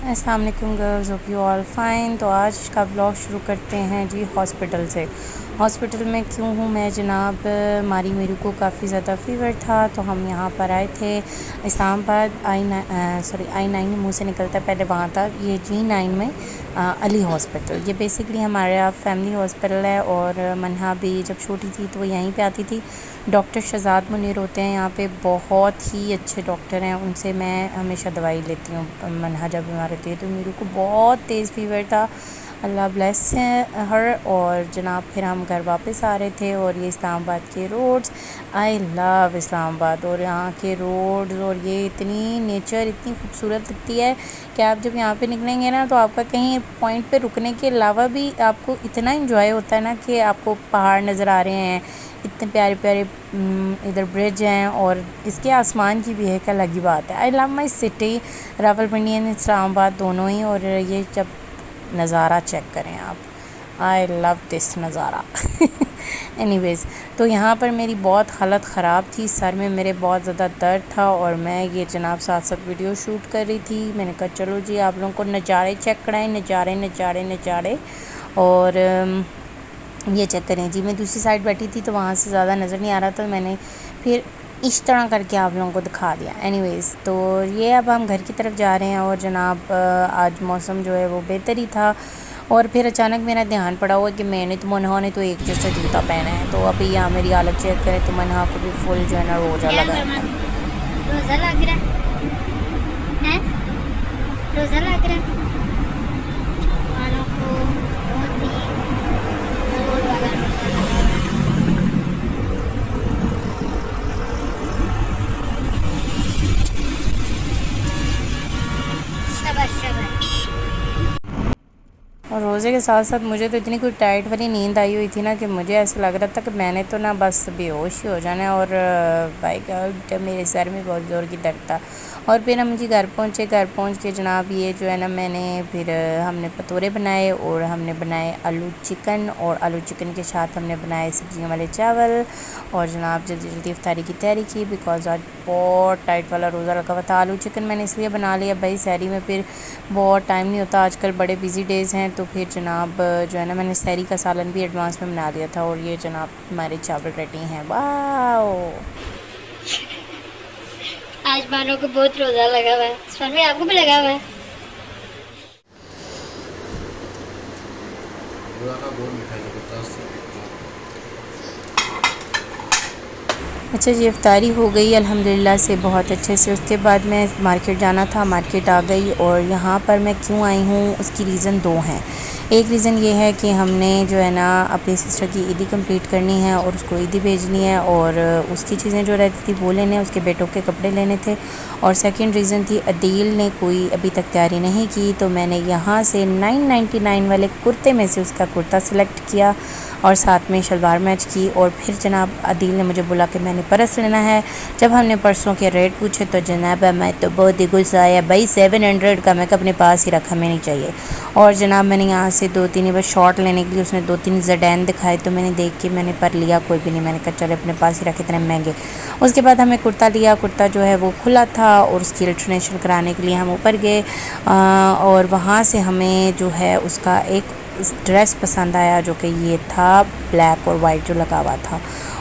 अस्सलाम वालेकुम girls, hope you all fine. तो आज का व्लॉग शुरू करते हैं जी हॉस्पिटल से। हॉस्पिटल में क्यों हूँ मैं जनाब, मारी मेरे को काफ़ी ज़्यादा फ़ीवर था तो हम यहाँ पर आए थे इस्लामाबाद। I9 मुँह से निकलता है, पहले वहाँ था ये G9 में अली हॉस्पिटल। ये बेसिकली हमारा फैमिली हॉस्पिटल है और मनहा भी जब छोटी थी तो वो यहीं पे आती थी। डॉक्टर शहजाद मुनीर होते हैं यहाँ पे, बहुत ही अच्छे डॉक्टर हैं, उनसे मैं हमेशा दवाई लेती हूँ। मनहा जब बीमार होती है तो मेरे को बहुत तेज़ फ़ीवर था, अल्लाह ब्लेस हर। और जनाब फिर हम घर वापस आ रहे थे और ये इस्लामाबाद के रोड्स, आई लव इस्लामाबाद। और यहाँ के रोड्स और ये इतनी नेचर इतनी खूबसूरत लगती है कि आप जब यहाँ पे निकलेंगे ना तो आपका कहीं पॉइंट पे रुकने के अलावा भी आपको इतना इंजॉय होता है ना कि आपको पहाड़ नज़र आ रहे हैं, इतने प्यारे प्यारे इधर ब्रिज हैं और इसके आसमान की भी एक अलग ही बात है। I love my city, Rawalpindi and Islamabad दोनों ही। और ये जब नज़ारा चेक करें आप, आई लव दिस नज़ारा। एनीवेज़, तो यहाँ पर मेरी बहुत हालत ख़राब थी, सर में मेरे बहुत ज़्यादा दर्द था और मैं ये जनाब साथ साथ वीडियो शूट कर रही थी। मैंने कहा चलो जी आप लोगों को नज़ारे चेक कराएँ, नज़ारे नज़ारे नज़ारे। और ये चेक करें जी, मैं दूसरी साइड बैठी थी तो वहाँ से ज़्यादा नज़र नहीं आ रहा था, तो मैंने फिर इस तरह करके आप लोगों को दिखा दिया। एनीवेज़, तो ये अब हम घर की तरफ जा रहे हैं और जनाब आज मौसम जो है वो बेहतर ही था। और फिर अचानक मेरा ध्यान पड़ा हुआ कि मैंने तो मनहा ने तो एक जैसा जूता पहना है। तो अभी यहाँ मेरी हालत चेक करें तो मनहा को भी फुल जो है ना रोज़ा लगा है। रोज़ा लग रहा है, रोज़ा लग रहा है। वालों को बहुत ही जोर वाला रोज़ा लगा है। शाबाश शाबाश। और रोज़े के साथ साथ मुझे तो इतनी कोई टाइट वाली नींद आई हुई थी ना कि मुझे ऐसा लग रहा था कि मैंने तो ना बस बेहोश ही हो जाना है। और बाई गॉड मेरे सर में बहुत ज़ोर की दर्द था। और फिर हम जी घर पहुँचे। घर पहुँच के जनाब ये जो है ना मैंने फिर हमने पतोरे बनाए और हमने बनाए आलू चिकन, और आलू चिकन के साथ हमने बनाए सब्जियों वाले चावल। और जनाब जल्दी जल्दी इफ्तारी की तैयारी की, बिकॉज़ आज बहुत टाइट वाला रोज़ा लगा हुआ था। आलू चिकन मैंने इसलिए बना लिया भाई, सहरी में फिर बहुत टाइम नहीं होता, आजकल बड़े बिज़ी डेज़ हैं। तो फिर जनाब जो है ना मैंने सहरी का सालन भी एडवांस में बना लिया था। और ये जनाब हमारे चावल रेडी हैं। वाह, आज बालों को बहुत रोज़ा लगा हुआ है। सर में आपको भी लगा हुआ है। अच्छा जी, इफ्तारी हो गई अल्हम्दुलिल्लाह से बहुत अच्छे से। उसके बाद मैं मार्केट जाना था, मार्केट आ गई। और यहाँ पर मैं क्यों आई हूँ उसकी रीज़न दो हैं। एक रीज़न ये है कि हमने जो है ना अपनी सिस्टर की ईदी कंप्लीट करनी है और उसको ईदी भेजनी है, और उसकी चीज़ें जो रहती थी वो लेने, उसके बेटों के कपड़े लेने थे। और सेकंड रीज़न थी अदील ने कोई अभी तक तैयारी नहीं की, तो मैंने यहाँ से 999 वाले कुर्ते में से उसका कुर्ता सिलेक्ट किया और साथ में शलवार मैच की। और फिर जनाब अदील ने मुझे बोला कि मैंने पर्स लेना है। जब हमने पर्सों के रेट पूछे तो जनाब मैं तो बहुत ही गुस्सा आया, भाई 700 का। मैं अपने पास ही रखा, हमें नहीं चाहिए। और जनाब मैंने यहाँ से 2-3 बस शॉर्ट लेने के लिए उसने 2-3 ज़डैन दिखाए, तो मैंने देख के मैंने पर लिया कोई भी नहीं। मैंने कहा चलो अपने पास ही रखे, इतने महंगे। उसके बाद हमें कुर्ता लिया, कुर्ता जो है वो खुला था और उसकी अल्ट्रेनेशन कराने के लिए हम ऊपर गए। और वहाँ से हमें जो है उसका एक ड्रेस पसंद आया, जो कि ये था ब्लैक और वाइट जो लगा हुआ था।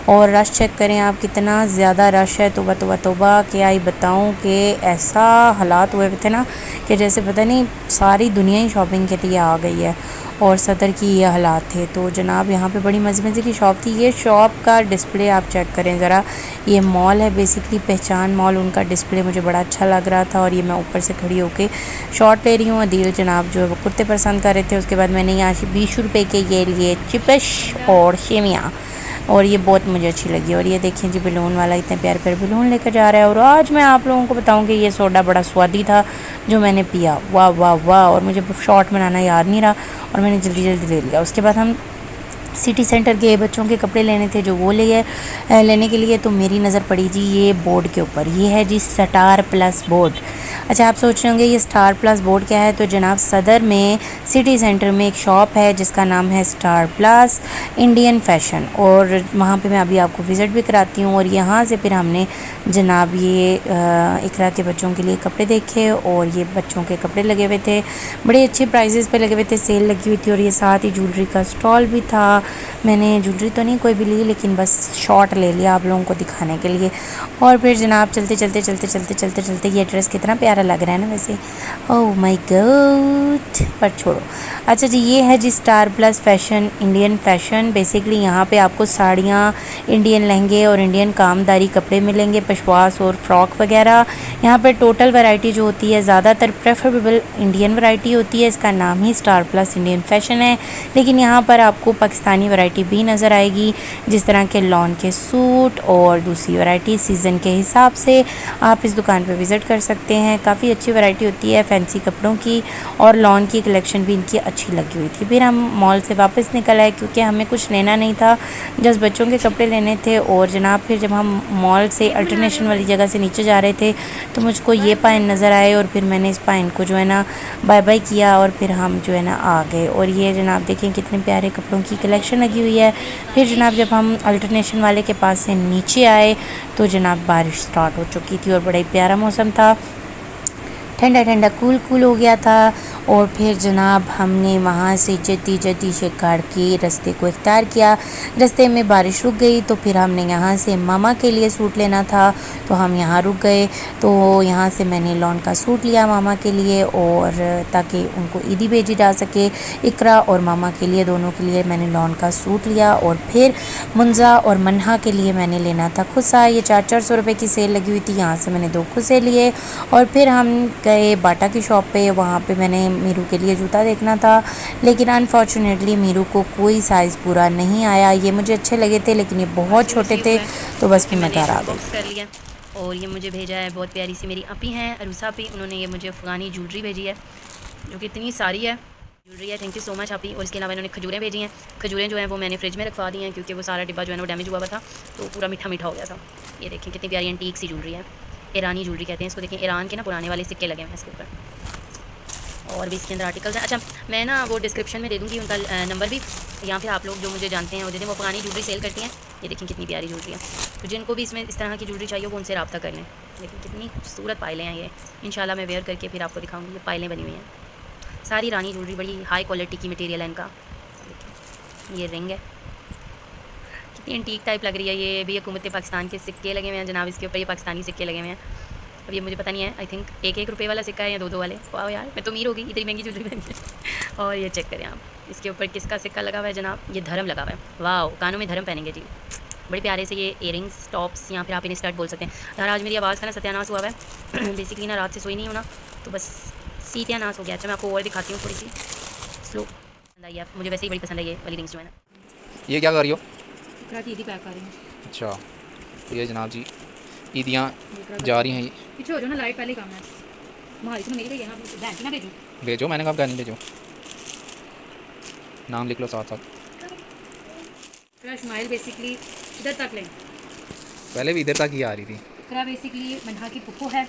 और रश चेक करें आप, कितना ज़्यादा रश है, तोबा तोबा तोबा। क्या ही बताऊं कि ऐसा हालात हुए थे ना कि जैसे पता नहीं सारी दुनिया ही शॉपिंग के लिए आ गई है, और सदर की ये हालात थे। तो जनाब यहाँ पे बड़ी मज़े मज़े की शॉप थी। ये शॉप का डिस्प्ले आप चेक करें ज़रा, ये मॉल है बेसिकली, पहचान मॉल। उनका डिस्प्ले मुझे बड़ा अच्छा लग रहा था और ये मैं ऊपर से खड़ी होके शॉट ले रही हूँ। अदील जनाब जो है वो कुर्ते पसंद कर रहे थे। उसके बाद मैंने यहाँ से 20 रुपये के ये लिए चिपश और शेमिया, और ये बहुत मुझे अच्छी लगी। और ये देखें जी बलून वाला इतने प्यारे प्यारे बलून लेकर जा रहा है। और आज मैं आप लोगों को बताऊं कि ये सोडा बड़ा स्वादी था जो मैंने पिया, वाह वाह वाह। और मुझे शॉट बनाना याद नहीं रहा और मैंने जल्दी जल्दी ले लिया। उसके बाद हम सिटी सेंटर के बच्चों के कपड़े लेने थे जो वो लेने के लिए तो मेरी नज़र पड़ी जी ये बोर्ड के ऊपर। ये है जी स्टार प्लस बोर्ड। अच्छा, आप सोच रहे होंगे ये स्टार प्लस बोर्ड क्या है। तो जनाब सदर में सिटी सेंटर में एक शॉप है जिसका नाम है स्टार प्लस इंडियन फैशन, और वहाँ पे मैं अभी आपको विज़िट भी कराती हूँ। और यहाँ से फिर हमने जनाब ये इकरा के बच्चों के लिए कपड़े देखे, और ये बच्चों के कपड़े लगे हुए थे, बड़े अच्छे प्राइजेस पे लगे हुए थे, सेल लगी हुई थी। और ये साथ ही ज्वेलरी का स्टॉल भी था। मैंने ज्वेलरी तो नहीं कोई भी ली, लेकिन बस शॉट ले लिया आप लोगों को दिखाने के लिए। और फिर जनाब चलते ये ड्रेस कितना प्यारा लग रहा है ना वैसे, ओह माय गॉड, पर छोड़ो। अच्छा जी, ये है जी Star Plus fashion Indian fashion. Basically यहाँ पे आपको साड़ियाँ, इंडियन लहंगे और इंडियन कामदारी कपड़े मिलेंगे, पशवास और फ्रॉक वगैरह। यहाँ पर टोटल वैरायटी जो होती है ज़्यादातर प्रेफरेबल इंडियन वैरायटी होती है, इसका नाम ही स्टार प्लस इंडियन फैशन है। लेकिन यहाँ पर आपको पाकिस्तानी वैरायटी भी नज़र आएगी, जिस तरह के लॉन के सूट और दूसरी वैरायटी सीज़न के हिसाब से आप इस दुकान पर विज़िट कर सकते हैं। काफ़ी अच्छी वैरायटी होती है फैंसी कपड़ों की, और लॉन की कलेक्शन भी इनकी अच्छी लगी हुई थी। फिर हम मॉल से वापस निकल आए क्योंकि हमें कुछ लेना नहीं था, जस्ट बच्चों के कपड़े लेने थे। और जनाब फिर जब हम मॉल से अल्टरनेशन वाली जगह से नीचे जा रहे थे तो मुझको ये पाइन नज़र आए, और फिर मैंने इस पाइन को जो है ना बाय बाय किया, और फिर हम जो है ना आ गए। और ये जनाब देखें कितने प्यारे कपड़ों की कलेक्शन लगी हुई है। फिर जनाब जब हम अल्टरनेशन वाले के पास से नीचे आए तो जनाब बारिश स्टार्ट हो चुकी थी और बड़ा ही प्यारा मौसम था, ठंडा ठंडा कूल कूल हो गया था। और फिर जनाब हमने वहाँ से जल्दी से कार के रास्ते को इख्तियार किया। रास्ते में बारिश रुक गई तो फिर हमने यहाँ से मामा के लिए सूट लेना था, तो हम यहाँ रुक गए। तो यहाँ से मैंने लॉन का सूट लिया मामा के लिए, और ताकि उनको ईदी भेजी जा सके। इकरा और मामा के लिए, दोनों के लिए मैंने लॉन का सूट लिया। और फिर मुंजा और मन्हा के लिए मैंने लेना था खुसा। ये 400 रुपये की सेल लगी हुई थी, यहाँ से मैंने 2 खुसे लिए। और फिर हम गए बाटा की शॉप पे, वहाँ पे मैंने मीरू के लिए जूता देखना था, लेकिन अनफॉर्चुनेटली मीरू को कोई साइज़ पूरा नहीं आया। ये मुझे अच्छे लगे थे लेकिन ये बहुत छोटे थे, तो बस फिर मैं घर आ गई। कर लिया। और ये मुझे भेजा है बहुत प्यारी सी मेरी अपी हैं अरूसा अपी, उन्होंने ये मुझे अफ़गानी ज्वेलरी भेजी है जो कि इतनी सारी है ज्वेलरी है। थैंक यू सो मच अपी। और इसके अलावा इन्होंने खजूरें भेजी हैं। खजूरें जो हैं वो मैंने फ्रिज में रखवा दी हैं क्योंकि वो सारा डिब्बा जो है वो डैमेज हुआ हुआ था, तो पूरा मीठा मीठा हो गया था। ये देखें कितनी प्यारी एंटीक सी ज्वेलरी है, ईरानी ज्वेलरी कहते हैं इसको। देखें ईरान के ना पुराने वाले सिक्के लगे हुए हैं इसके ऊपर, और भी इसके अंदर आर्टिकल्स हैं। अच्छा, मैं ना वो डिस्क्रिप्शन में दे दूँगी उनका नंबर भी, यहाँ पे आप लोग जो मुझे जानते हैं वो दे दें। वो पुरानी ज्वेलरी सेल करती हैं। ये देखें कितनी प्यारी ज्वेलरी है, तो जिनको भी इसमें इस तरह की ज्वेलरी चाहिए वो उनसे रब्ता कर लें। देखिए कितनी खूबसूरत पायलें हैं ये, इंशाल्लाह मैं वेयर करके फिर आपको दिखाऊँगी। ये पायलें बनी हुई हैं सारी रानी ज्वेलरी, बड़ी हाई क्वालिटी की मटेरियल है इनका। ये रिंग है, कितनी एंटीक टाइप लग रही है। ये भी हुकूमत पाकिस्तान के सिक्के लगे हुए हैं जनाब इसके ऊपर, ये पाकिस्तानी सिक्के लगे हुए हैं। अब ये मुझे पता नहीं है, आई थिंक 1-1 रुपये वाला सिक्का है या 2-2 वाले। वाह यार, मैं तो अमीर होगी, इतनी महंगी ज्वेलरी पहन के। और ये चेक करें आप, इसके ऊपर किसका सिक्का लगा हुआ है जनाब, ये धर्म लगा हुआ है। वाह, कानों में धर्म पहनेंगे जी, बड़े प्यारे से ये इयरिंग्स, टॉप्स, या फिर आप इन्हें स्टड बोल सकते हैं। यार आज मेरी आवाज़ का ना सत्यानाश हुआ है बेसिकली ना रात से सोई नहीं होना, तो बस सत्यानाश हो गया। अच्छा मैं आपको और दिखाती हूँ थोड़ी सी स्लो आई, मुझे वैसे ही बड़ी पसंद है ये वाली रिंग्स जो है ना। ये क्या कर रही हो? ईदी पैक कर रही हूँ। अच्छा, ये जनाब जी ईदियाँ जा रही हैं। ये पीछे हो जाओ ना, लाइट पहले काम है हमारी तो मेरी यहाँ बहन की ना भेजो। भेजो, मैंने कहा नहीं भेजो, नाम लिख लो साथ साथ। स्माइल बेसिकली इधर तक लें, पहले भी इधर तक ही आ रही थी। इकरा बेसिकली मन्हा की पुप्पो है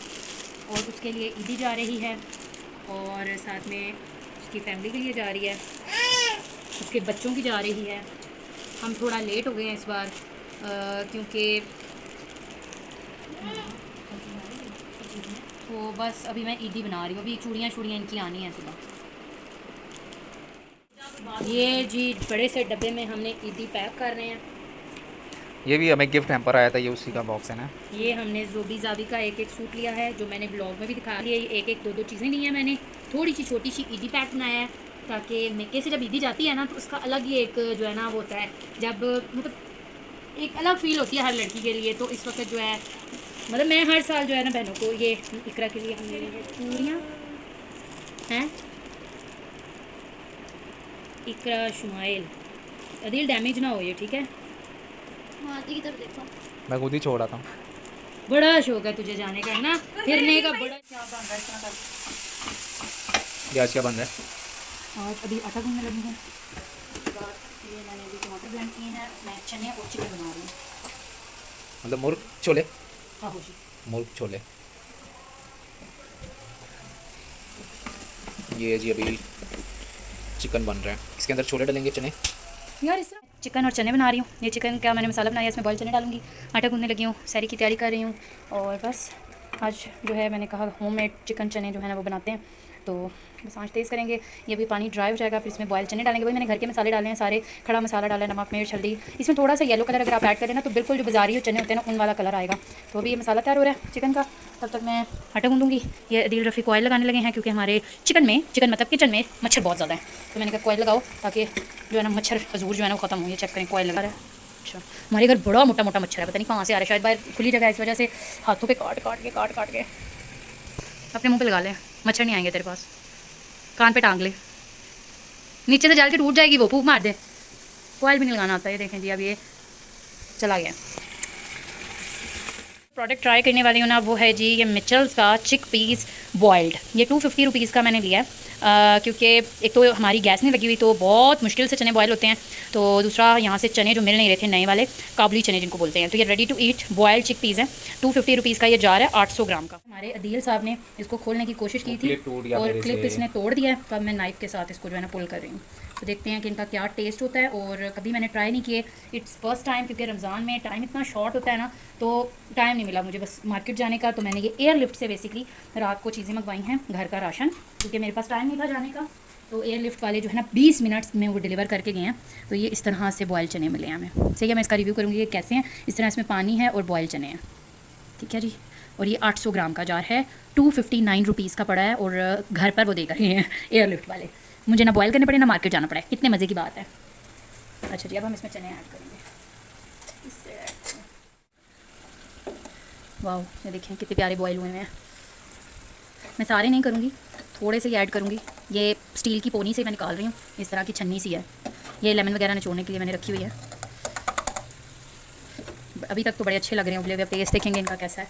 और उसके लिए ईदी जा रही है, और साथ में उसकी फैमिली के लिए जा रही है, उसके बच्चों की जा रही है। हम थोड़ा लेट हो गए हैं इस बार क्योंकि तो बस अभी मैं ईदी बना रही हूँ। अभी चूड़ियाँ इनकी आनी है सुबह। ये जी बड़े से डब्बे में हमने ईदी पैक कर रहे हैं। ये भी हमें गिफ्ट हैम्पर आया था, ये उसी का बॉक्स है ना। ये हमने जोबी जाबी का 1-1 सूट लिया है जो मैंने ब्लॉग में भी दिखा लिया। 1-1 2-2 चीज़ें ली हैं मैंने। थोड़ी सी छोटी सी ईदी पैक बनाया है ताकि मेके से जब ईदी जाती है ना तो उसका अलग ही एक जो है ना वो होता है, जब मतलब एक अलग फ़ील होती है हर लड़की के लिए। तो इस वक्त जो है मतलब मैं हर साल जो है ना बहनों को ये इकरा के लिए हमने चूड़ियाँ हैं। इकरा शुमाइल अदिल डैमेज ना हो ये, ठीक है। की तरफ देखो, मैं खुद ही छोड़ रहा था। बड़ा शौक है तुझे जाने का, है ना, फिरने का। बड़ा गैस क्या बंद है? और अभी आटा गूंदने लगी है। ये मैंने अभी टमाटर टमाटर ब्लेंड किए हैं, मैं चने और चिकन बना रही हूँ। मतलब मुर्ग छोले, हाँ हो जी। मुर्ग छोले। ये जी अभी चिकन बन रहा है, इसके अंदर छोले डालेंगे, चने। यार इस चिकन और चने बना रही हूँ। ये चिकन का मैंने मसाला बनाया, इसमें बॉयल चने डालूंगी। आटा गूंदने लगी हूँ, सैरी की तैयारी कर रही हूँ। और बस आज जो है मैंने कहा होममेड चिकन चने जो है ना वो बनाते हैं, तो बस आँच तेज़ करेंगे। ये भी पानी ड्राई हो जाएगा, फिर इसमें बॉयल चने डालेंगे। वही मैंने घर के मसाले डाले हैं सारे, खड़ा मसाला डाला है, नमक मिर्च हल्दी। इसमें थोड़ा सा येलो कलर अगर आप ऐड करें ना तो बिल्कुल जो बाजारी चने होते हैं ना उन वाला कलर आएगा। तो अभी ये मसाला तैयार हो रहा है चिकन का, तब तक मैं आटा गूंदूंगी। ये अदील रफ़ी ऑयल लगाने लगे हैं क्योंकि हमारे चिकन मतलब किचन में मच्छर बहुत ज़्यादा है, तो मैंने कहा ऑयल लगाओ ताकि जो है ना मच्छर हजूर जो है ना वो ख़त्म हो। ये चेक करें ऑयल लगा रहा है। अच्छा, हमारे घर बड़ा मोटा मोटा मच्छर है, पता नहीं कहाँ से आ रहा है, शायद बाहर खुली जगह है, इस वजह से हाथों पे काट के अपने मुंह पे लगा ले, मच्छर नहीं आएंगे तेरे पास। कान पे टांग ले, नीचे से जल के टूट जाएगी वो, फूक मार दे। ऑयल भी नहीं लगाना आता है। ये देखें जी अब ये चला गया। प्रोडक्ट ट्राई करने वाली हूँ ना वो है जी ये मिचल्स का चिक पीस बॉइल्ड। ये 250 रुपीज़ का मैंने लिया है क्योंकि एक तो हमारी गैस नहीं लगी हुई तो बहुत मुश्किल से चने बॉयल होते हैं, तो दूसरा यहाँ से चने जो मिल नहीं रहे थे नए वाले काबुली चने जिनको बोलते हैं। तो ये रेडी टू ईट बॉइल्ड चिक पीस है। 250 रुपीज़ का ये जार है, 800 ग्राम का। हमारे अदील साहब ने इसको खोलने की कोशिश की थी और क्लिप इसने तोड़ दिया है, तो अब मैं नाइफ़ के साथ इसको जो है ना पुल कर रही हूँ। तो देखते हैं कि इनका क्या टेस्ट होता है। और कभी मैंने ट्राई नहीं किए, इट्स फर्स्ट टाइम, क्योंकि रमज़ान में टाइम इतना शॉर्ट होता है ना तो टाइम नहीं मिला मुझे बस मार्केट जाने का। तो मैंने ये एयरलिफ्ट से बेसिकली रात को चीज़ें मंगवाई हैं, घर का राशन, क्योंकि मेरे पास टाइम नहीं था जाने का। तो एयरलिफ्ट वाले जो है ना 20 मिनट्स में वो डिलीवर करके गए हैं। तो ये इस तरह से बॉयल चने मिले हैं हमें। सही है, मैं इसका रिव्यू करूँगी ये कैसे हैं। इस तरह इसमें पानी है और बॉयल चने हैं, ठीक है जी। और ये 800 ग्राम का जार है, 259 रुपीज़ का पड़ा है और घर पर वो दे रहे हैं एयरलिफ्ट वाले। मुझे ना बॉयल करने पड़े ना मार्केट जाना पड़े, कितने मज़े की बात है। अच्छा जी, अब हम इसमें चने ऐड करेंगे। वाह, ये देखें कितने प्यारे बॉयल हुए हैं। मैं सारे नहीं करूँगी, थोड़े से ही ऐड करूँगी। ये स्टील की पोनी से मैं निकाल रही हूँ, इस तरह की छन्नी सी है। ये लेमन वगैरह निचोड़ने के लिए मैंने रखी हुई है। अभी तक तो बड़े अच्छे लग रहे हैं उबले हुए। अब टेस्ट देखेंगे इनका कैसा है।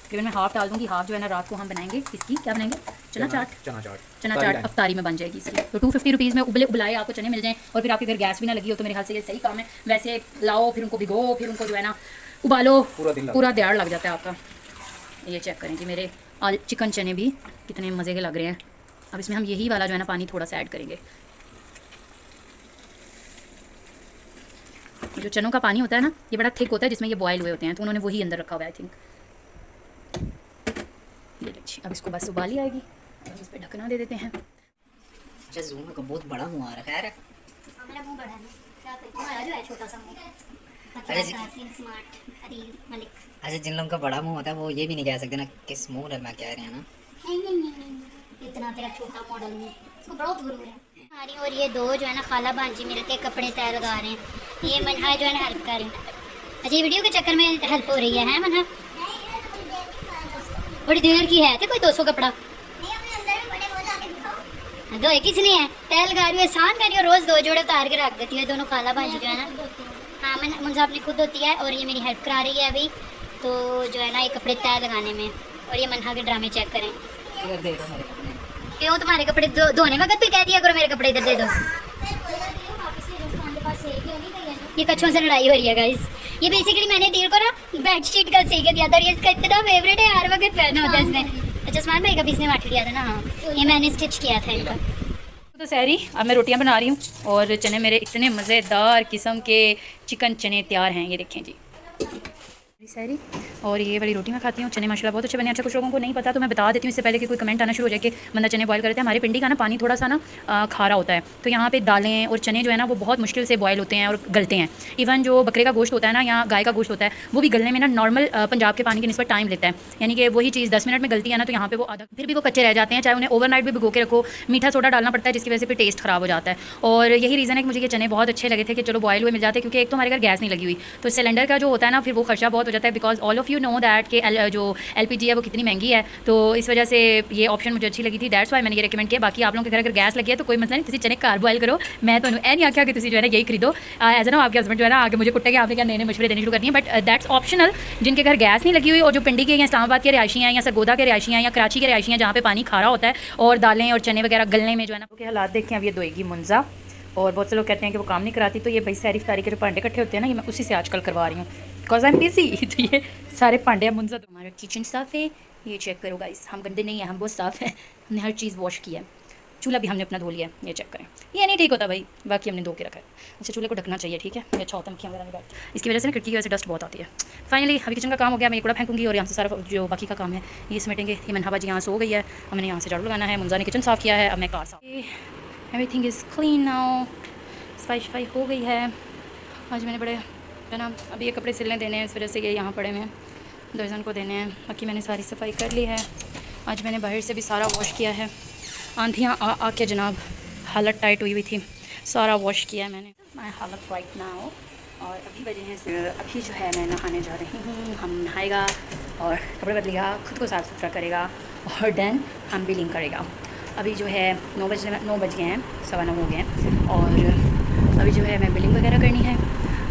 तकरीबन मैं हाफ़ डाल दूँगी, हाफ़ जो है ना रात को हम बनाएंगे इसकी, क्या बनाएंगे, चना चाट अफ्तारी में बन जाएगी इसकी। तो 250 रुपीज़ में उबलाए आपको चने मिल जाएँ और फिर आपके घर गैस भी ना लगी हो तो मेरे ख्याल से ये सही काम है। वैसे लाओ, फिर उनको भिगो, फिर उनको जो है ना उबालो, पूरा दिहाड़ लग जाता है आपका। ये चेक करें जी, मेरे चिकन चने भी कितने मज़े के लग रहे हैं। अब इसमें हम यही वाला जो है ना पानी थोड़ा सा ऐड करेंगे। जो चनों का पानी होता है ना ये बड़ा थिक होता है जिसमें ये बॉयल हुए होते हैं, तो उन्होंने वही अंदर रखा हुआ है आई थिंक। ये देखिए, अब इसको बस उबाली आएगी और इस पर ढकना दे देते हैं। अच्छा, जूम का बहुत बड़ा मुंह आ रहा है। मेरा मुंह बड़ा है, क्या करूं, तुम्हारा जो है छोटा सा मुंह। स्मार्ट अदील मलिक। अच्छा, जिन लोगों का बड़ा मुंह होता है वो ये भी नहीं कह सकते ना कि स्मूथ है, मैं कह रहे हैं ना। नहीं, इतना तेरा छोटा मॉडल में इसको बहुत गुरूर है। और ये दो जो है ना खाला भांजी मिलके कपड़े तय लगा रहे हैं। ये मनहा जो है ना हेल्प कर रहे हैं। अच्छा, ये वीडियो के चक्कर में हेल्प हो रही है मनहा, बड़ी देर की है। तो कोई 200 कपड़ा दो किसने है, तय लगा रही है, आसान कर रही है, रोज़ 2 जोड़े उतार के रख देती है। दोनों खाला भांजी जो है ना, हाँ मैं मुझे अपनी खुद होती है और ये मेरी हेल्प करा रही है अभी। तो जो है ना ये कपड़े तय लगाने में, और ये मनहा के ड्रामे चेक करें। क्यों, तुम्हारे कपड़े धोने वक्त भी कह दिया करो मेरे कपड़े इधर दे दो। ये कच्छों से लड़ाई हो रही है गाइस। ये बेसिकली मैंने दिल को ना बेडशीट का सी के दिया था और ये इसका इतना फेवरेट है, हर वक्त पहना होता है इसने। अच्छा, उस्मान भाई का भी इसने वाट लिया था ना। हाँ, ये मैंने स्टिच किया था इनका। तो सहरी, अब मैं रोटियां बना रही हूँ और चने मेरे इतने मज़ेदार किस्म के चिकन चने तैयार हैं। ये देखें जी सहरी, और ये वाली रोटी मैं खाती हूँ। चने माशाल्लाह बहुत अच्छे बने। अच्छा, कुछ लोगों को नहीं पता तो मैं बता देती हूँ इससे पहले कि कोई कमेंट आना शुरू हो जाए कि बंदा चने बॉयल करते हैं। हमारे पिंडी का ना पानी थोड़ा सा ना खारा होता है, तो यहाँ पे दालें और चने जो है ना वो बहुत मुश्किल से बॉयल होते हैं और गलते हैं। इवन जो बकरे का गोश्त होता है ना या गाय का गोश्त होता है वो भी गलने में ना नॉर्मल पंजाब के पानी के निस्बत टाइम लेता है। यानी कि वही चीज़ 10 मिनट में गलती है ना, तो यहाँ पे वो आधा, फिर भी वो कच्चे रह जाते हैं। चाहे उन्हें ओवरनाइट भी भिगो के रखो, मीठा सोडा डालना पड़ता है जिसकी वजह से फिर टेस्ट ख़राब हो जाता है। और यही रीज़न है कि मुझे ये चने बहुत अच्छे लगे थे कि चलो बॉयल हुए मिल जाते हैं, क्योंकि एक तो हमारे घर गैस नहीं लगी हुई, तो सिलेंडर का जो होता है ना फिर वो खर्चा बहुत हो जाता है। Because all of you know that कि जो LPG है वो कितनी महंगी है, तो इस वजह से ये ऑप्शन मुझे अच्छी लगी थी। दैट्स वाई मैंने ये रिकमेंड किया। बाकी आप लोगों के घर अगर गैस लगी है तो कोई मसला नहीं, तुम चने घर बॉयल करो। मैं तो नहीं आख्या कि तुम जो है ना यही खरीदो। एज ना आपके हस्बैंड जो है ना आगे मुझे कुट्टे के आपने क्या नए नए मशवरे देने शुरू करनी है, बट दैट्स ऑप्शनल। जिनके घर गैस नहीं लगी हुई और जो पिंडी के या इस्लामाबाद के रिहायशी हैं या सरगोदा के रिहायशी हैं या कराची के रिहायशी हैं जहाँ पे पानी खारा होता है और दालें और चने वगैरह गलने में जो है ना के हालात देखें। अब ये धोएगी मुंजा और बहुत से लोग कहते हैं कि वो काम नहीं कराती, तो ये भाई सारी तारीख के भांडे इकट्ठे होते हैं ना, ये मैं उसी से आजकल करवा रही हूँ बिकॉज आई एम बिजी। तो ये सारे भांडे हम मुंजा। हमारा किचन साफ़ है, ये चेक करो गाइस, हम गंदे नहीं हैं, हम बहुत साफ़ हैं, हमने हर चीज़ वॉश किया है। चूल्हा भी हमने अपना धो लिया है, ये चेक करें। ये नहीं ठीक होता भाई, बाकी हमने धो के रखा है। अच्छा चूल्हे को ढकना चाहिए, ठीक है, ये अच्छा होता है, मक्खियाँ वगैरह नहीं बैठती। इसकी वजह से ना खिड़की की वजह से डस्ट बहुत आती है। फाइनली अभी किचन का काम हो गया, मैं कूड़ा फेंकूंगी और यहाँ से सारा जो बाकी का काम है ये समेटेंगे। ये मनहाबा जी यहाँ सो गई है, अब मैंने यहाँ से झाड़ू लगाना है, मुंजा ने किचन साफ़ किया है, अब मैं कार साफ। एवरीथिंग इज़ क्लीन नाउ, सफाई हो गई है। आज मैंने बड़े है ना, अभी ये कपड़े सिलने देने हैं, इस वजह से ये यहाँ पड़े हैं, दर्जन को देने हैं। बाकी मैंने सारी सफाई कर ली है। आज मैंने बाहर से भी सारा वॉश किया है, आंधियाँ आ के जनाब हालत टाइट हुई थी, सारा वॉश किया है मैंने। मैं हालत राइट नाउ, और अभी बजे हैं, अभी जो है मैं नहाने जा रही हूँ। हम नहाएगा और कपड़े बदलेगा, खुद को साफ़ सुथरा करेगा और देन हम बिलिंग करेगा। अभी जो है 9 बज गए हैं, 9:15 हो गए हैं, और अभी जो है मैं बिलिंग वगैरह करनी है।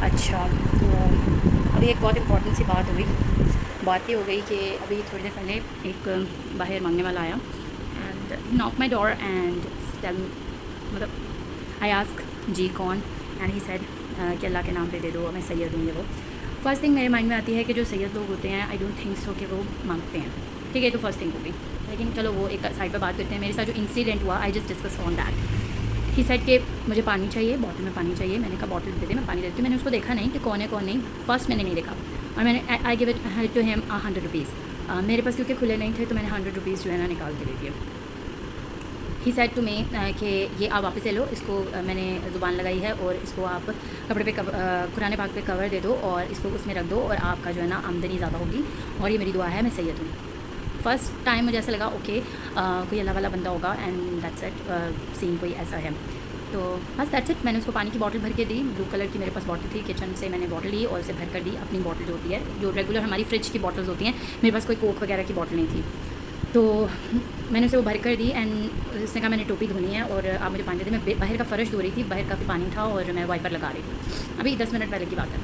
अच्छा तो अभी एक बहुत इंपॉर्टेंट सी बात हुई, बात ये हो गई कि अभी थोड़ी देर पहले एक बाहर मांगने वाला आया and knock my door and tell, मतलब आई आस्क जी कौन, एंड ही सेड कि अल्लाह के नाम पे दे दो, मैं सैयद हूँ। वो फर्स्ट थिंग मेरे माइंड में आती है कि जो सैयद लोग होते हैं आई डोंट थिंक सो कि वो मांगते हैं, ठीक है, तो फर्स्ट थिंग होगी। लेकिन चलो वो एक साइड पर बात करते हैं। मेरे साथ जो इंसिडेंट हुआ, I just discuss on that. He said कि मुझे पानी चाहिए, बॉटल में पानी चाहिए। मैंने कहा बॉटल दे दे, मैं पानी देती हूँ। मैंने उसको देखा नहीं कि कौन है कौन नहीं, फर्स्ट मैंने नहीं देखा, और मैंने I give it to him 100 rupees. मेरे पास क्योंकि खुले नहीं थे तो मैंने 100 रुपीज़ जो है ना निकाल के दे दिया। ही सेड टू मी कि ये आप वापस ले लो, इसको मैंने ज़ुबान लगाई है और इसको आप कपड़े पे कुरान पाक पे कवर दे दो और इसको उसमें रख दो और आपका जो है ना आमदनी ज़्यादा होगी, और ये मेरी दुआ है, मैं सैयद हूँ। फर्स्ट टाइम मुझे ऐसा लगा ओके कोई अल्लाह वाला बंदा होगा एंड दैट्स इट, सीन कोई ऐसा है, तो बस दैट्स इट। मैंने उसको पानी की बॉटल भर के दी, ब्लू कलर की मेरे पास बॉटल थी, किचन से मैंने बॉटल ली और उसे भर कर दी। अपनी बॉटल जो होती है, जो रेगुलर हमारी फ्रिज की बॉटल्स होती हैं, मेरे पास कोई कोक वगैरह की बॉटल नहीं थी, तो मैंने उसे वो भर कर दी। एंड उसने कहा मैंने टोपी धोनी है और आप मुझे पानी दे दें। मैं बाहर का फ़र्श धो रही थी, बाहर काफ़ी पानी था और मैं वाइपर लगा रही थी। अभी 10 मिनट पहले की बात है,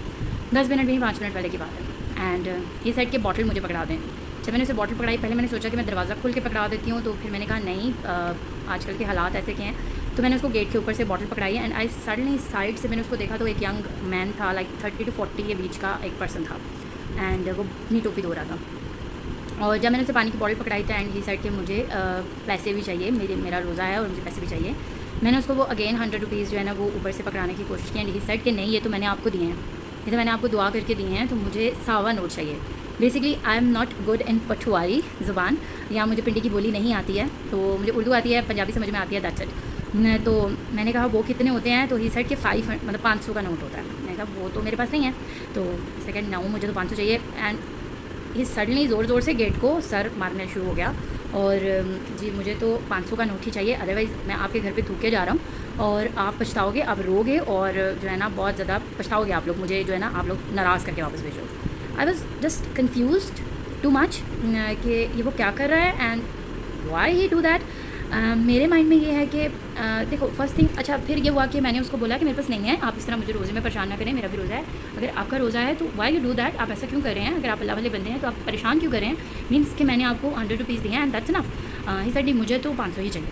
10 मिनट नहीं 5 मिनट पहले की बात है। एंड ये सेट के बॉटल मुझे पकड़ा दें। जब मैंने उसे बॉटल पकड़ाई, पहले मैंने सोचा कि मैं दरवाज़ा खोल के पकड़ा देती हूँ, तो फिर मैंने कहा नहीं, आजकल के हालात ऐसे के हैं, तो मैंने उसको गेट के ऊपर से बॉटल पकड़ाई है। एंड आई सडनली साइड से मैंने उसको देखा तो एक यंग मैन था, लाइक 30 to 40 के बीच का एक पर्सन था, एंड वो अपनी टोपी धो रहा था। और जब मैंने उसे पानी की बॉटल पकड़ाई थी एंड ही सेड कि मुझे पैसे भी चाहिए, मेरा रोज़ा है और मुझे पैसे भी चाहिए। मैंने उसको वो अगेन 100 रुपीज़ जो है ना वो ऊपर से पकड़ाने की कोशिश की एंड ही सेड कि नहीं, ये तो मैंने आपको दिए हैं, ये तो मैंने आपको दुआ करके दिए हैं, तो मुझे सावा नोट चाहिए। Basically I am not good in Pothwari ज़ुबान, यहाँ मुझे पिंडी की बोली नहीं आती है, तो मुझे उर्दू आती है, पंजाबी समझ में आती है, दैट्स इट। तो मैंने कहा वो कितने होते हैं, तो ही सेड कि 500 मतलब 500 का नोट होता है। मैंने कहा वो तो मेरे पास नहीं है, तो सेकंड नाउ मुझे तो 500 चाहिए। एंड ये सडनली ज़ोर ज़ोर से गेट को सर मारना शुरू हो गया और जी मुझे तो 500 का नोट ही चाहिए, अदरवाइज़ मैं आपके घर पे थूके जा रहा हूँ और आप पछताओगे, आप रोगे और जो है ना बहुत ज़्यादा पछताओगे आप लोग, मुझे जो है ना आप लोग नाराज़ करके वापस भेजो। I was just confused too much कि ये वो क्या कर रहा है and why he do that. मेरे माइंड में ये है कि देखो फर्स्ट थिंग, अच्छा फिर ये हुआ कि मैंने उसको बोला कि मेरे पास नहीं है, आप इस तरह मुझे रोज़े में परेशान ना करें, मेरा भी रोज़ा है, अगर आपका रोज़ा है तो वाई यू डू दैट, आप ऐसा क्यों कर रहे हैं, अगर आप अल्लाह वाले बंदे हैं तो आप परेशान क्यों कर रहे हैं, मीन्स कि मैंने आपको 100 रुपीज़ दिए हैं and that's enough. He said मुझे तो 500 ही चाहिए।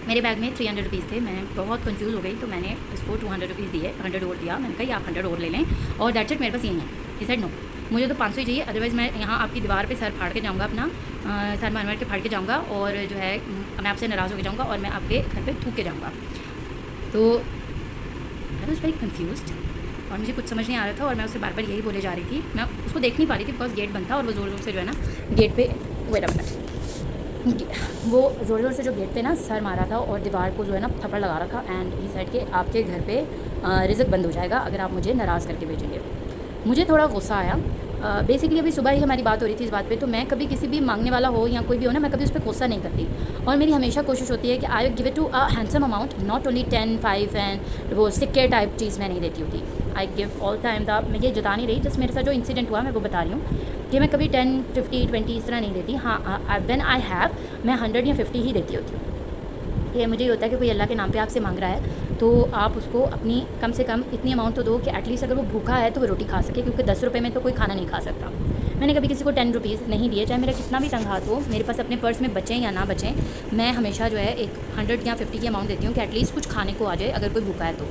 मेरे बैग में 300 रुपीज़ थे, मैं बहुत कंफ्यूज हो गई, तो मैंने इसको 200 रुपीज़ दिए, 100 और दिया। मैंने कहा आप 100 और ले लें और दैट्स इट, मेरे पास यही है। ही सेड नो, मुझे तो 500 ही चाहिए, अदरवाइज़ मैं यहाँ आपकी दीवार पे सर फाड़ के जाऊँगा, अपना सर मार के फाड़ के जाऊँगा और जो है मैं आपसे नाराज़ होकर जाऊँगा और मैं आपके घर पे थूक के जाऊँगा। तो आई वॉज वेरी कन्फ्यूज्ड और मुझे कुछ समझ नहीं आ रहा था और मैं उससे बार बार यही बोले जा रही थी। मैं उसको देख नहीं पा रही थी बिकॉज गेट बंद था और वो ज़ोर ज़ोर से जो है ना गेट पे वो ज़ोर ज़ोर से जो गेट पे ना सर मारा था और दीवार को जो है ना थप्पड़ लगा रखा। एंड ही सेड कि आपके घर पे रिज़्क बंद हो जाएगा अगर आप मुझे नाराज़ करके भेजेंगे। मुझे थोड़ा गुस्सा आया। बेसिकली अभी सुबह ही हमारी बात हो रही थी इस बात पे, तो मैं कभी किसी भी मांगने वाला हो या कोई भी हो ना, मैं कभी उस पर गुस्सा नहीं करती और मेरी हमेशा कोशिश होती है कि I give it to a handsome amount, not only 10, 5 and वो सिक्के टाइप चीज़ मैं नहीं देती होती। I give all time the, मैं ये जता नहीं रही, जस्ट मेरे साथ जो इंसिडेंट हुआ मैं वो बता रही हूँ कि मैं कभी 10, 50, 20 इस तरह नहीं देती। हाँ व्हेन आई हैव, मैं 100 या 50 ही देती होती हूँ। ये मुझे ये होता है कि कोई अल्लाह के नाम पे आपसे मांग रहा है तो आप उसको अपनी कम से कम इतनी अमाउंट तो दो कि एटलीस्ट अगर वो भूखा है तो वो रोटी खा सके, क्योंकि 10 रुपये में तो कोई खाना नहीं खा सकता। मैंने कभी किसी को 10 रुपीज़ नहीं दिए, चाहे मेरा कितना भी तंग हाथ हो, मेरे पास अपने पर्स में बचें या ना बचें, मैं हमेशा जो है एक 100 या 50 की अमाउंट देती हूँ कि एटलीस्ट कुछ खाने को आ जाए अगर कोई भूखा है तो।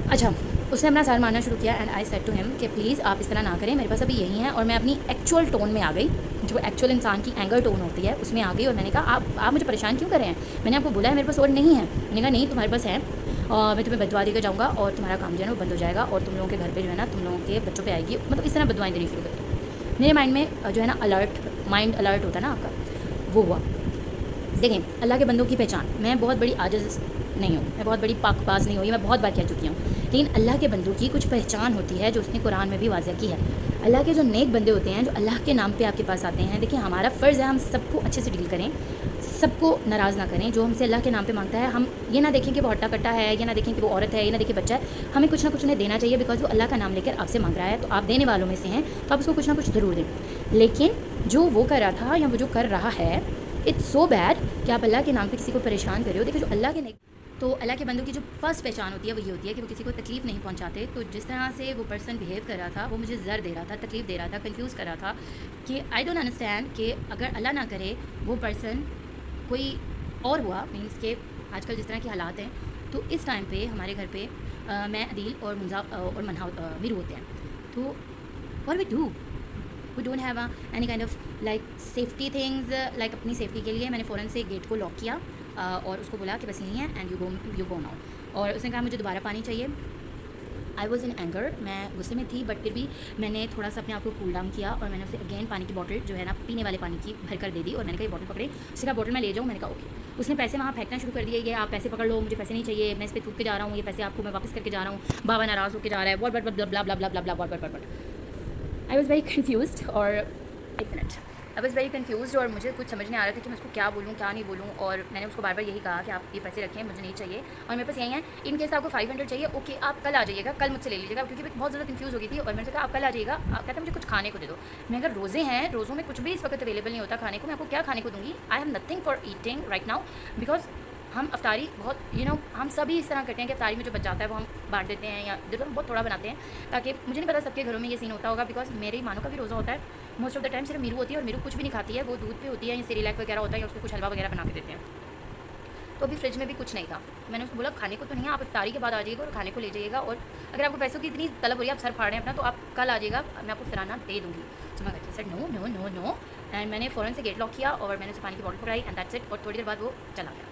अच्छा, उसने अपना सर मारना शुरू किया and I said to him कि प्लीज़ आप इस तरह ना करें, मेरे पास अभी यही है। और मैं अपनी एक्चुअल टोन में आ गई, जो एक्चुअल इंसान की एंगर टोन होती है उसमें आ गई, और मैंने कहा आप मुझे परेशान क्यों कर रहे हैं, मैंने आपको बोला है मेरे पास और नहीं है। मैंने कहा नहीं, तुम्हारे पास है, और मैं तुम्हें बदवा देकर जाऊँगा और तुम्हारा काम जो है वो बंद हो जाएगा और तुम लोगों के घर पे जो है ना तुम लोगों के बच्चों पे आएगी। मतलब इस तरह बदवाएँ देनी शुरू कर दी। मेरे माइंड में जो है ना माइंड अलर्ट होता है ना आपका, वो हुआ। देखें, अल्लाह के बंदों की पहचान, मैं बहुत बड़ी आजिज़ नहीं हूँ, मैं बहुत बड़ी पाकबाज नहीं हुई, मैं बहुत बार कह चुकी हूँ, लेकिन अल्लाह के बंदों की कुछ पहचान होती है जो उसने कुरान में भी वाज़ह की है। अल्लाह के जो नेक बंदे होते हैं, जो अल्लाह के नाम पे आपके पास आते हैं, देखिए हमारा फ़र्ज़ है हम सबको अच्छे से डील करें, सबको नाराज़ ना करें। जो हमसे अल्लाह के नाम पे मांगता है, हम ये ना देखें कि वो हट्टा कट्टा है, ये ना देखें कि वो औरत है, ये ना देखें बच्चा है, हमें कुछ ना कुछ उन्हें देना चाहिए, बिकॉज वो अल्लाह का नाम लेकर आपसे मांग रहा है, तो आप देने वालों में से हैं, तो आप उसको कुछ ना कुछ ज़रूर दें। लेकिन जो वो कर रहा था या वो जो कर रहा है, इट्स सो बैड कि आप अल्लाह के नाम पे किसी को परेशान कर रहे हो। देखिए, जो अल्लाह के नेक, तो अल्लाह के बंदों की जो फर्स्ट पहचान होती है वो ये होती है कि वो किसी को तकलीफ़ नहीं पहुंचाते। तो जिस तरह से वो पर्सन बिहेव कर रहा था, वो मुझे ज़र दे रहा था, तकलीफ़ दे रहा था, कंफ्यूज कर रहा था कि आई डोंट अंडरस्टैंड कि अगर अल्लाह ना करे वो पर्सन कोई और हुआ, मीन्स के आजकल जिस तरह के हालात हैं, तो इस टाइम पे हमारे घर पे मैं, अदील और मुंजा और मनहा मीरू होते हैं, तो what we do, we don't have any kind of like safety things. Like अपनी सेफ्टी के लिए मैंने फ़ौरन से गेट को लॉक किया और उसको बोला कि बस यहीं है एंड यू गो नाउ। और उसने कहा मुझे दोबारा पानी चाहिए। आई वॉज़ इन एंगर, मैं गुस्से में थी, बट फिर भी मैंने थोड़ा सा अपने आप को कूल डाउन किया और मैंने उसे अगेन पानी की बॉटल जो है ना पीने वाले पानी की भर कर दे दी। और मैंने कहा ये बॉटल पकड़े, उसने कहा बॉटल मैं ले जाऊँ, मैंने कहा ओके। उसने पैसे वहाँ फेंकना शुरू कर दिए, ये आप पैसे पकड़ लो, मुझे पैसे नहीं चाहिए, मैं इस पर थूक के जा रहा हूँ, ये पैसे आपको मैं वापस करके जा रहा हूँ, बाबा नाराज़ होकर जा रहा है, what what blah blah blah blah blah what what what. I was very confused, और एक minute, I was very confused, और मुझे कुछ समझ नहीं आ रहा था कि मैं उसको क्या बोलूँ क्या नहीं बोलूँ। और मैंने उसको बार बार यही कहा कि आप ये पैसे रखें, मुझे नहीं चाहिए और मेरे पास यही है, इन केस आपको 500 चाहिए, ओके आप कल आ जाइएगा, कल मुझसे ले लीजिएगा, क्योंकि मैं बहुत ज़्यादा कन्फ्यूज़ हो गई थी। और मैंने कहा आप कल आ जाइएगा, आप कहते मुझे कुछ खाने को दे दो। मैं अगर रोज़े हैं, रोज़ों में कुछ भी इस वक्त अवेलेबल नहीं होता खाने को, मैं आपको क्या खाने को दूँगी। I have nothing for eating right now, because हम अफ्तारी बहुत हम सभी इस तरह करते हैं कि अफ्तारी में जो बच जाता है वो हम बांट देते हैं, या हम बहुत थोड़ा बनाते हैं, ताकि मुझे नहीं पता सबके घरों में ये सीन होता होगा, बिकॉज मेरी मानो का भी रोज़ा होता है, मोस्ट ऑफ द टाइम सिर्फ मीरू होती है, और मीरू कुछ भी नहीं खाती है, वो दूध पे होती है या सेरेलैक वगैरह होता है, या उसको कुछ हलवा वगैरह बना के देते हैं। तो अभी फ्रिज में भी कुछ नहीं था, मैंने उसको बोला खाने को तो नहीं है, आप इफ्तारी के बाद आ जाइएगा और खाने को ले जाइएगा, और अगर आपको पैसों की इतनी तलब हो रही है, आप सर फाड़ रहे हैं अपना, तो आप कल आ जाइएगा, मैं आपको फिराना दे दूँगी। तो मैं कहती sir no no no no, and मैंने फ़ौरन से गेट लॉक किया और मैंने उसे पानी की बॉटल पकड़ाई एंड दैट्स इट। और थोड़ी देर बाद वो चला गया।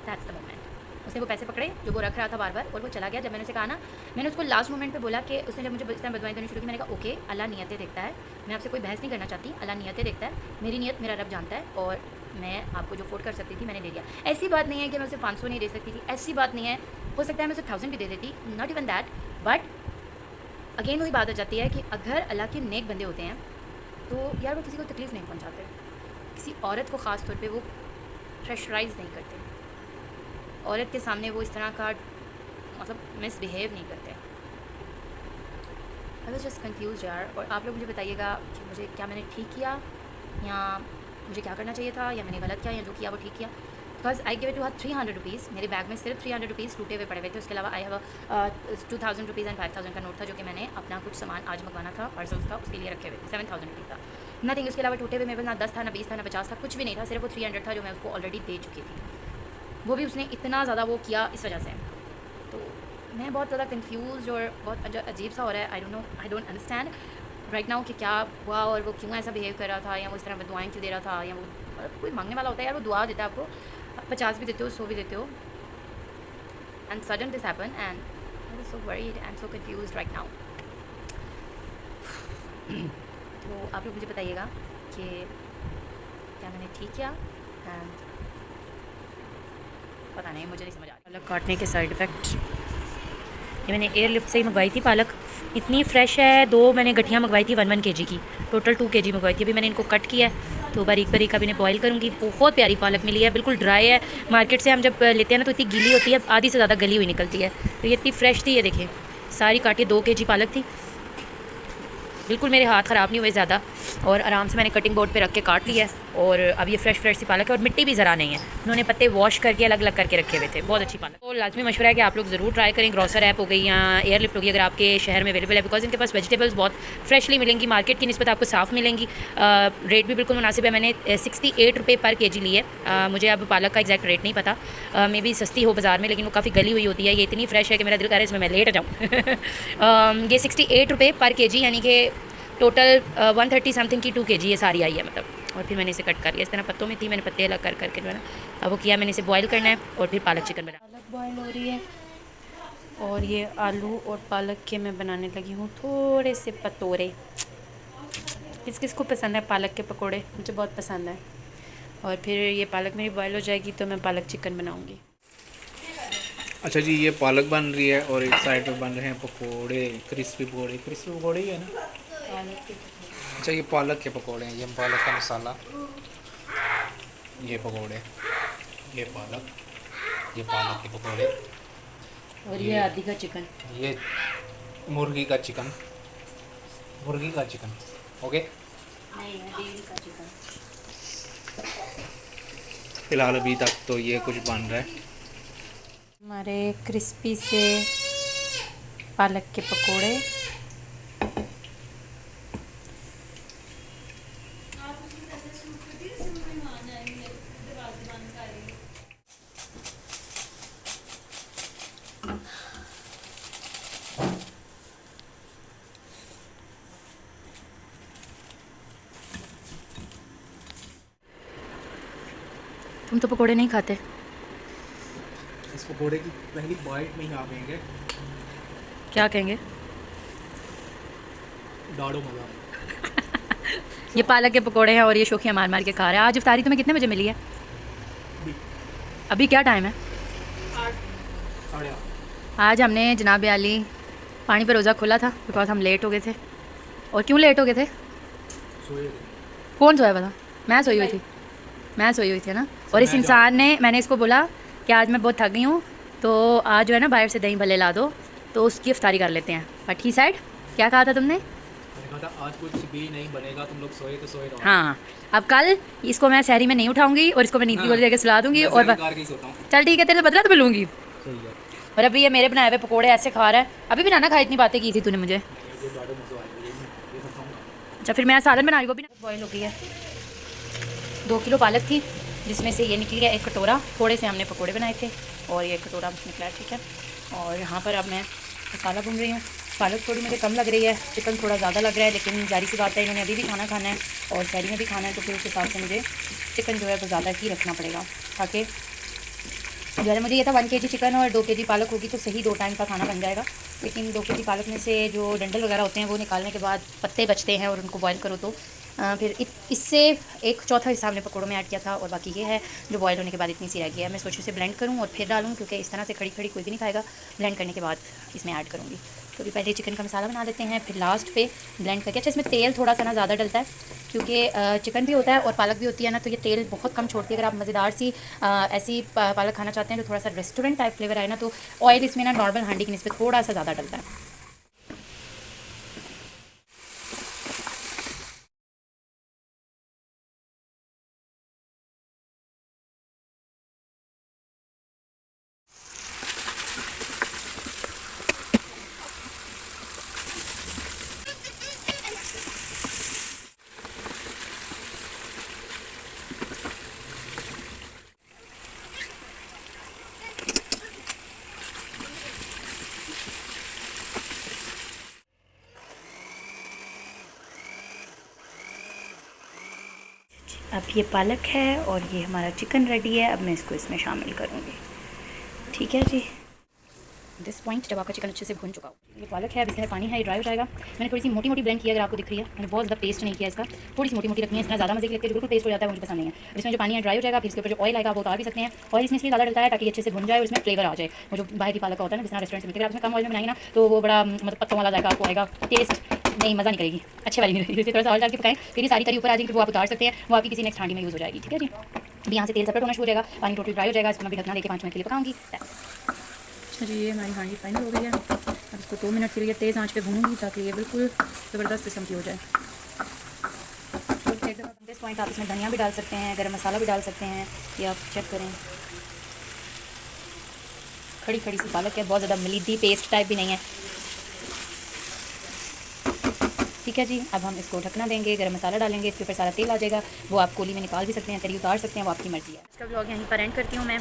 That's the moment. उसने वो पैसे पकड़े जो वो रख रहा था बार बार, और वो चला गया। जब मैंने उसे कहा ना, मैंने उसको लास्ट मोमेंट पे बोला कि उसने जब मुझे इस टाइम बदवाई देनी शुरू की, मैंने कहा ओके, अल्लाह नियतें देखता है, मैं आपसे कोई बहस नहीं करना चाहती, अल्लाह नियतें देखता है, मेरी नियत मेरा रब जानता है, और मैं आपको जो अफोर्ड कर सकती थी मैंने दे दिया। ऐसी बात नहीं है कि मैं उसे 500 नहीं दे सकती थी, ऐसी बात नहीं है, हो सकता है मैं उसे 1000 भी दे देती, not even that. But again वही बात आ जाती है कि अगर अल्लाह के नेक बंदे होते हैं तो यार वो किसी को तकलीफ़ नहीं पहुँचाते, किसी औरत को ख़ास तौर पे वो प्रेशराइज़ नहीं करते, औरत के सामने वो इस तरह का मतलब मिसबिहेव नहीं करते। आई वाज जस्ट कन्फ्यूज यार। और आप लोग मुझे बताइएगा कि मुझे क्या मैंने ठीक किया, या मुझे क्या करना चाहिए था, या मैंने गलत किया, या जो किया वो ठीक किया। Because I give it to her 300 rupees. मेरे बैग में सिर्फ 300 रुपीज़ टूटे हुए पड़े हुए थे। उसके अलावा आई हैव 2000 रुपीज़ एंड 5000 का नोट था, जो कि मैंने अपना कुछ सामान आज मंगवाना था पार्सल्स का, उसके लिए रखे हुए थे। 7000 रुपीज़ था, नथिंग। उसके अलावा टूटे हुए मेरे पास ना 10 था, ना 20 था, ना 50 था, कुछ भी नहीं था। सिर्फ वो 300 था जो मैं उसको ऑलरेडी दे चुकी थी। वो भी उसने इतना ज़्यादा वो किया इस वजह से। तो मैं बहुत ज़्यादा कन्फ्यूज़ और बहुत अजीब सा हो रहा है। I don't understand right now कि क्या हुआ और वो क्यों ऐसा बिहेव कर रहा था, या वो इस तरह दुआएं क्यों दे रहा था, या वो कोई मांगने वाला होता है यार, वो दुआ देता है आपको, 50 भी देते हो, 100 भी देते हो। And sudden this happen and I was so worried and so confused right now. तो आप लोग मुझे बताइएगा कि क्या मैंने ठीक किया, एंड पता नहीं, मुझे नहीं समझ आ रहा। पालक काटने के साइड इफ़ेक्ट, ये मैंने एयरलिफ्ट से ही मंगवाई थी पालक, इतनी फ्रेश है। 2 मैंने गठियाँ मंगवाई थी 1 kg की, टोटल 2 kg मंगवाई थी। अभी मैंने इनको कट किया है, तो बारीक बारीक अभी इन्हें बॉयल करूँगी। बहुत प्यारी पालक मिली है, बिल्कुल ड्राई है। मार्केट से हम जब लेते हैं ना तो इतनी गीली होती है, आधी से ज़्यादा गली हुई निकलती है। तो ये इतनी फ्रेश थी, ये देखें सारी काटी। 2 kg पालक थी, बिल्कुल मेरे हाथ ख़राब नहीं हुए ज़्यादा, और आराम से मैंने कटिंग बोर्ड पे रख के काट लिया है। और अब ये फ्रेश सी पालक है और मिट्टी भी ज़रा नहीं है। उन्होंने पत्ते वॉश करके अलग अलग करके रखे हुए थे। बहुत अच्छी पालक। तो लाजमी मशवरा है कि आप लोग ज़रूर ट्राई करें। ग्रॉसर ऐप हो गई या एयरलिफ्ट हो गई, अगर आपके शहर में अवेलेबल है, बिकॉज इनके पास वेजिटेबल्स बहुत फ्रेशली मिलेंगी, मार्केट की निस्बत आपको साफ़ मिलेंगी। रेट भी बिल्कुल मुनासिब है। मैंने 68 रुपये पर kg ली है। मुझे अब पालक का एग्जैक्ट रेट नहीं पता, मे बी सस्ती हो बाज़ार में, लेकिन वो काफ़ी गली हुई होती है। ये इतनी फ्रेश है कि मेरा दिल कर रहा है इसमें मैं लेट जाऊँ। ये 68 रुपये पर kg, यानी कि टोटल 130 समथिंग की 2 kg ये सारी आई है मतलब। और फिर मैंने इसे कट कर लिया। इस तरह पत्तों में थी, मैंने पत्ते अलग कर करके जो है ना अब वो किया। मैंने इसे बॉईल करना है और फिर पालक चिकन बना। पालक बॉईल हो रही है और ये आलू और पालक के मैं बनाने लगी हूँ थोड़े से पतोरे। किस किस को पसंद है पालक के पकोड़े? मुझे बहुत पसंद है। और फिर ये पालक मेरी बॉईल हो जाएगी तो मैं पालक चिकन बनाऊँगी। अच्छा जी, ये पालक बन रही है और एक साइड में बन रहे हैं पकोड़े, क्रिस्पी पकोड़े ही है ना। अच्छा, ये पालक के पकोड़े हैं। ये पालक का मसाला, ये पकोड़े, ये पालक के पकोड़े, और ये आदि का चिकन, ये मुर्गी का चिकन। ओके, नहीं डेयरी का चिकन। फिलहाल अभी तक तो ये कुछ बन रहा है। हमारे क्रिस्पी से पालक के पकोड़े। तुम तो पकोड़े नहीं खाते। इस पकोड़े की पहली बाइट में ही आप कहेंगे क्या कहेंगे? डाड़ो मज़ा। ये पालक के पकोड़े हैं और ये शोखियाँ मार मार के खा रहे हैं। आज इफ्तारी तुम्हें कितने बजे मिली है? अभी क्या टाइम है? 8:30। आज हमने जनाब आली पानी पर रोज़ा खोला था बिकॉज हम लेट हो गए थे। और क्यों लेट हो गए थे? कौन सोया था? मैं सोई हुई थी ना। और इस इंसान ने, मैंने इसको बोला कि आज मैं बहुत थक गई हूँ तो आज जो है ना बाहर से दही भल्ले ला दो तो उसकी इफ्तारी कर लेते हैं। बट ही साइड क्या कहा था तुमने? मैंने कहा था आज कुछ भी नहीं बनेगा, तुम लोग सोए तो सोए रहो। हाँ, अब कल इसको मैं सहरी में नहीं उठाऊंगी और इसको मैं नींद की गोली देकर सुला दूंगी। और चल ठीक है, तेरे बदला तो लूँगी। और अभी ये मेरे बनाए हुए पकोड़े ऐसे खा रहा है। अभी भी ना खा, इतनी बातें की थी तूने मुझे। अच्छा, फिर मैं सालन बना रही हूँ। भी बॉयल हो गई है। 2 किलो पालक थी जिसमें से ये निकल गया 1 कटोरा। थोड़े से हमने पकोड़े बनाए थे और ये 1 कटोरा निकला, ठीक है। और यहाँ पर अब मैं मसाला भून रही हूँ। पालक थोड़ी मुझे कम लग रही है, चिकन थोड़ा ज़्यादा लग रहा है, लेकिन जारी सी बात है इन्होंने अभी भी खाना है और शहरी में भी खाना है, तो फिर उस हिसाब से मुझे चिकन जो है वो ज़्यादा ही रखना पड़ेगा ताकि जो है मुझे ये था 1 kg चिकन और 2 kg पालक होगी तो सही 2 टाइम का खाना बन जाएगा। लेकिन 2 kg पालक में से जो डंडल वगैरह होते हैं वो निकालने के बाद पत्ते बचते हैं और उनको बॉयल करो तो फिर इससे 1/4 हिस्सा हमने पकौड़ों में ऐड किया था और बाकी ये है जो बॉयल होने के बाद इतनी सी रह गई है। मैं सोचूं इसे ब्लेंड करूँ और फिर डालूँ, क्योंकि इस तरह से खड़ी खड़ी कोई भी नहीं खाएगा। ब्लेंड करने के बाद इसमें ऐड करूँगी। तो अभी पहले चिकन का मसाला बना लेते हैं, फिर लास्ट पे ब्लेंड करके। अच्छा, इसमें तेल थोड़ा सा ना ज़्यादा डलता है क्योंकि चिकन भी होता है और पालक भी होती है ना, तो ये तेल बहुत कम छोड़ती है। अगर आप मज़ेदार सी ऐसी पालक खाना चाहते हैं तो थोड़ा सा रेस्टोरेंट टाइप फ्लेवर आए ना, तो ऑयल इसमें ना नॉर्मल हांडी की निस्बत थोड़ा सा ज़्यादा डलता है। अब ये पालक है और ये हमारा चिकन रेडी है। अब मैं इसको इसमें शामिल करूँगी, ठीक है जी। दिस पॉइंट जब आपका चिकन अच्छे से भुन चुका हो, ये पालक है, अब इसमें पानी है, ये ड्राई हो जाएगा। मैंने थोड़ी सी मोटी मोटी ब्लेंड की है, अगर आपको दिख रही है। मैंने बहुत ज़्यादा पेस्ट नहीं किया इसका, थोड़ी सी मोटी मोटी रखनी है। इतना ज़्यादा मजे की लगती है, बिल्कुल पेस्ट हो जाता है, मुझे पसंद नहीं है। इसमें जो पानी है ड्राई हो जाएगा, फिर इसके ऊपर जो ऑयल आएगा वो उतार भी सकते हैं। ऑयल इसमें इसलिए ज़्यादा डलता है ताकि अच्छे से भुन जाए और इसमें फ्लेवर आ जाए। वो जो बाहर की पालक होता है ना, जिस तरह रेस्टोरेंट से मिलती है, आप उसमें कम ऑयल में बनाएंगे ना तो वो बड़ा मतलब पत्तों वाला जाएगा, आपको आएगा टेस्ट नहीं, मज़ा नहीं करेगी, अच्छे वाली नहीं रहेगी। इसे थोड़ा सा ऑयल डाल के पकाएं, फिर ये सारी तरी ऊपर आ जाएगी, फिर वो आप उतार सकते हैं, वो आपकी किसी नेक्स्ट हांडी में यूज़ हो जाएगी, ठीक है जी। अभी यहाँ से तेल सेपरेट होना शुरू हो जाएगा, पानी टोटल ड्राई हो जाएगा। इसको मैं भी ढकना देके 5 मिनट के लिए पकाऊंगी। अच्छा जी, ये हमारी हांडी फाइनल हो गई है। अब इसको 2 मिनट के लिए तेज़ आंच पे भूनूंगी ताकि ये बिल्कुल ज़बरदस्त किस्म की हो जाए। पॉइंट, आप इसमें धनिया भी डाल सकते हैं, गरम मसाला भी डाल सकते हैं। ये आप चेक करें, खड़ी खड़ी सी पालक है, बहुत ज़्यादा मलीदी पेस्ट टाइप भी नहीं है। ठीक है जी, अब हम इसको ढकना देंगे, गरम मसाला डालेंगे, इसके ऊपर सारा तेल आ जाएगा, वो आप कोली में निकाल भी सकते हैं, तरी उतार सकते हैं, वो आपकी मर्ज़ी है। इसका ब्लॉग यहीं पर एंड करती हूँ मैं।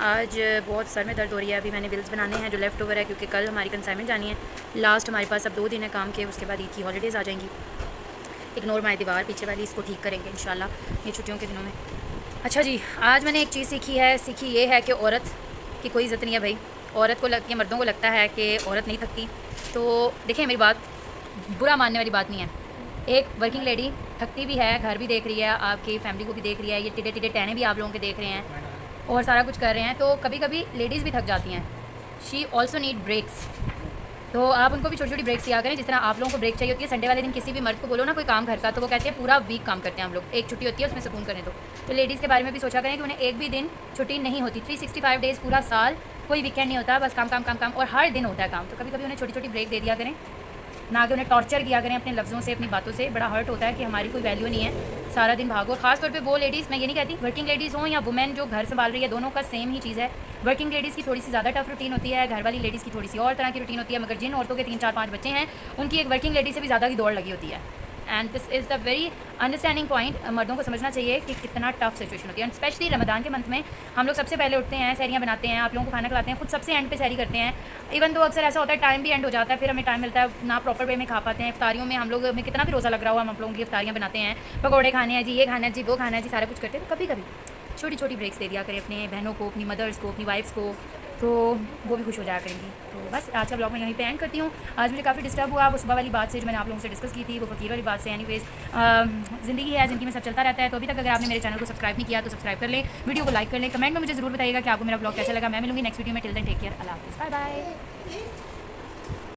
आज बहुत सर में दर्द हो रही है, अभी मैंने बिल्स बनाने हैं जो लेफ़्ट ओवर है, क्योंकि कल हमारी कंसाइनमेंट जानी है। लास्ट हमारे पास अब 2 दिन है काम के, उसके बाद ईद की हॉलीडेज़ आ जाएंगी। इग्नोर माई दीवार पीछे वाली, इसको ठीक करेंगे इंशाल्लाह ये छुट्टियों के दिनों में। अच्छा जी, आज मैंने एक चीज़ सीखी ये है कि औरत की कोई इज़्ज़त नहीं है भाई। औरत को मर्दों को लगता है कि औरत नहीं थकती। तो देखिए, मेरी बात बुरा मानने वाली बात नहीं है। एक वर्किंग लेडी थकती भी है, घर भी देख रही है, आपकी फैमिली को भी देख रही है, ये टिड्डे टिड्डे टहने भी आप लोगों के देख रहे हैं और सारा कुछ कर रहे हैं। तो कभी कभी लेडीज़ भी थक जाती हैं। She also need breaks. तो आप उनको भी छोटी छोटी ब्रेक्स दिया करें, जिस तरह आप लोगों को ब्रेक चाहिए होती है। संडे वाले दिन किसी भी मर्द को बोलो ना कोई काम घर का, तो वो कहते हैं पूरा वीक काम करते हैं हम लोग, एक छुट्टी होती है उसमें सुकून करने दो। तो लेडीज़ के बारे में भी सोचा करें कि उन्हें एक भी दिन छुट्टी नहीं होती। 365 डेज़ पूरा साल कोई वीकेंड नहीं होता, बस काम काम काम काम, और हर दिन होता है काम। तो कभी कभी उन्हें छोटी छोटी ब्रेक दे दिया करें, ना कि उन्हें टॉर्चर किया करें अपने लफ्ज़ों से, अपनी बातों से। बड़ा हर्ट होता है कि हमारी कोई वैल्यू नहीं है, सारा दिन भागो। खास तौर पे वो लेडीज़, मैं ये नहीं कहती वर्किंग लेडीज़ हों या वुमेन जो घर संभाल रही है, दोनों का सेम ही चीज़ है। वर्किंग लेडीज़ की थोड़ी सी ज़्यादा टफ रूटीन होती है, घर वाली लेडीज़ की थोड़ी सी और तरह की रूटीन होती है। मगर जिन औरतों के 3 4 5 बच्चे हैं, उनकी एक वर्किंग लेडी से भी ज़्यादा की दौड़ लगी होती है। And this is the very understanding point. मर्दों को समझना चाहिए कि कितना टफ सिचुएशन होती है। एंड स्पेशली रमदान के मंथ में हम लोग सबसे पहले उठते हैं, सहरियाँ बनाते हैं, आप लोगों को खाना खिलाते हैं, खुद सबसे एंड पे सहरी करते हैं। इवन तो अक्सर ऐसा होता है टाइम भी एंड हो जाता है, फिर हमें टाइम मिलता है ना प्रॉपर वे में खा पाते हैं। इफ्तारियों में हम लोग, हमें कितना भी रोज़ा लग रहा हो, हम आप लोगों की इफ्तारियाँ बनाते हैं, पकौड़े खाने हैं जी, ये खाना है जी, वो खाना है जी, सारा कुछ करते हैं। तो कभी कभी छोटी छोटी ब्रेक्स दे दिया करें अपने बहनों को, अपनी मदर्स को, अपनी वाइफ्स को, तो वो भी खुश हो जाया करेंगी। तो बस आज का ब्लॉग मैं यहीं पे एंड करती हूँ। आज मुझे काफ़ी डिस्टर्ब हुआ वो सुबह वाली बात से जो मैंने आप लोगों से डिस्कस की थी, वो फ़कीर वाली बात से। एनीवेज ज़िंदगी है, ज़िंदगी में सब चलता रहता है। तो अभी तक अगर आपने मेरे चैनल को सब्सक्राइब नहीं किया तो सब्सक्राइब कर लें, वीडियो को लाइक कर लें, कमेंट में मुझे ज़रूर बताइएगा कि आपको मेरा ब्लॉग कैसा लगा। मैं मिलूंगी नेक्स्ट वीडियो में। टिल देन टेक केयर, अल्लाह हाफ़िज़, बाय बाय।